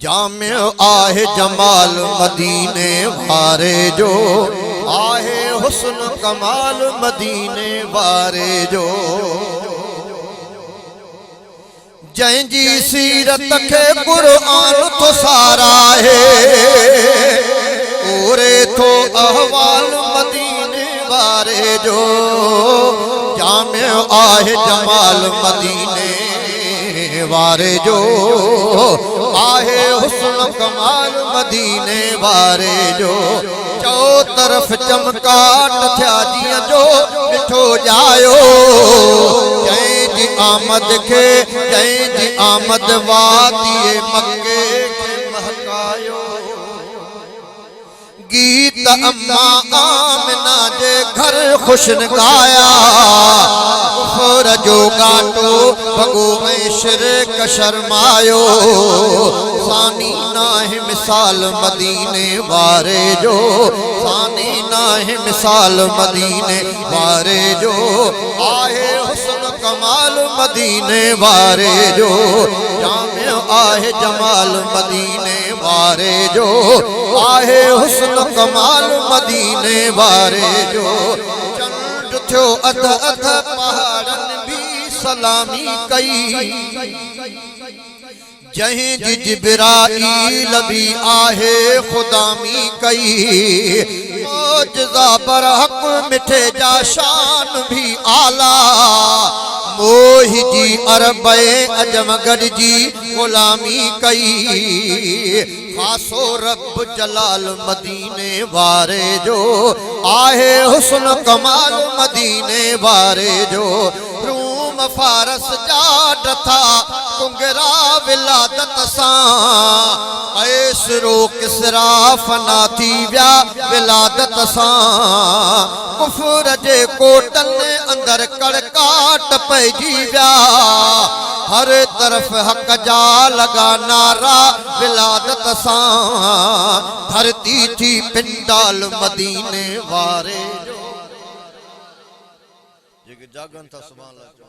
जामे आहे जमाल मदीने वारे जो, आहे हुस्न कमाल मदीने वारे जो। जंहिंजी सीरत खे क़ुरान तो सारा है, ओरे थो अहवाल मदीने वारे जो। जामे आहे जमाल मदीने वारे जो, आहे हुस्न कमाल मदीने वारे जो। चो तरफ चमकाट थिया जिया जो मिठो जायो, जंहिंजी आमद खे जंहिंजी आमद वादिए मक्के खे महकायो। गीत अम्मा आमिना जे घर खुशन गाया, कुफर जो गाटो भगो ऐं शिरक शर्मायो। सानी नाहे मिसाल मदीने वारे जो, सानी नाहे मिसाल मदीने वारे जो। आहे हुस्न कमाल मदीने वारे जो, जामे आहे जमाल मदीने वारे जो। आहे हुस्न कमाल मदीने वारे जो। चंड थियो अध अध पहाड़न भी सलामी कई, जंहिंजी जिब्राईल भी आहे खुदामी कई। मौजज़ा बरहक मिठे जा शान भी आला, मोही जी अरबे अजमगढ़ जी गुलामी कई। खासो रब जलाल मदीने वारे जो, आहे हुस्न कमाल मदीने वारे जो। रूम फारस जा डथा कुंगरा विलादत सां, ऐसरो किसरा फना थी विया विलादत सां। कुफर जे कोटन अंदर कड़काट पइजी विया, हर तरफ हक जा लगा नारा विलादत सां। धरती थी पिंडाल मदीने वारे जो। जागन था सुभान अल्लाह।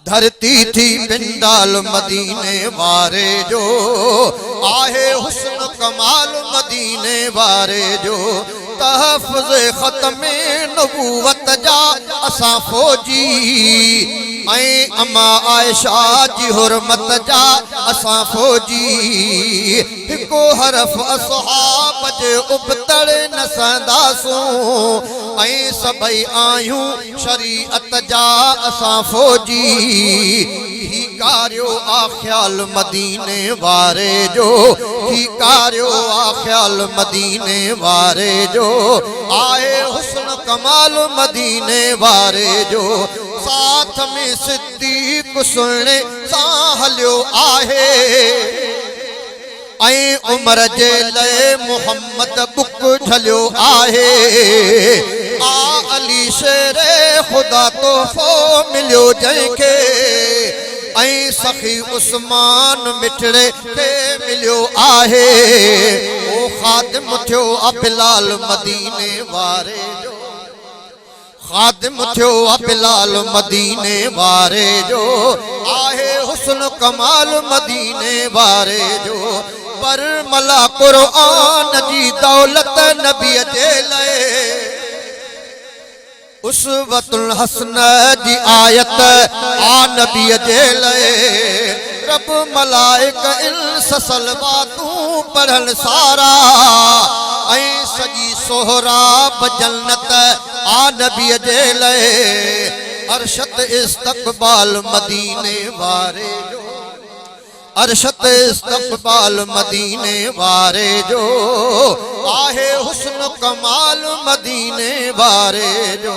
धरती थी पिंडाल मदीने वारे जो, आहे हुस्न कमाल मदीने वारे जो। तहफ़्ज़ ख़त्मे नबूवत जा असां फौजी, ऐं अम्मा आयशा जी हुरमत जा असां फौजी। हिको हरफ असहाब जे उबतड़ न सहंदासूं, ऐं सभई आहियूं शरीअत जा असां फौजी। ही कार्यो आ ख्याल मदीने वारे जो, ही कार्यो आ ख्याल मदीने वारे जो। आए हुस्न कमाल मदीने वारे जो। साथ में सिद्दीक सुने सां हलियो आहे, ऐं उमर जे लए मोहम्मद बुक झलियो आहे। आ अली शेरे खुदा तोहफ़ो मिलियो जंहिंखे, ऐं सखी उस्मान मिठड़े खे मिलियो आहे। ओ ख़ादिम थियो आ बिलाल मदीने वारे जो, ख़ादिम थियो आ बिलाल मदीने वारे जो। आहे हुस्न कमाल मदीने वारे जो। पर मला क़ुरान जी दौलत नबी जे लए, उसवतुल हसन जी आयत आ नबी जे लए। रब मलाइक इंस सलवातूं पढ़न सारा, ऐं सजी सोहराब जन्नत आ नबी जे लए। अरशद इस्तक़बाल मदीने वारे जो, अरशद इस्तक़बाल मदीने वारे जो। आहे हुस्न कमाल मदीने वारे जो।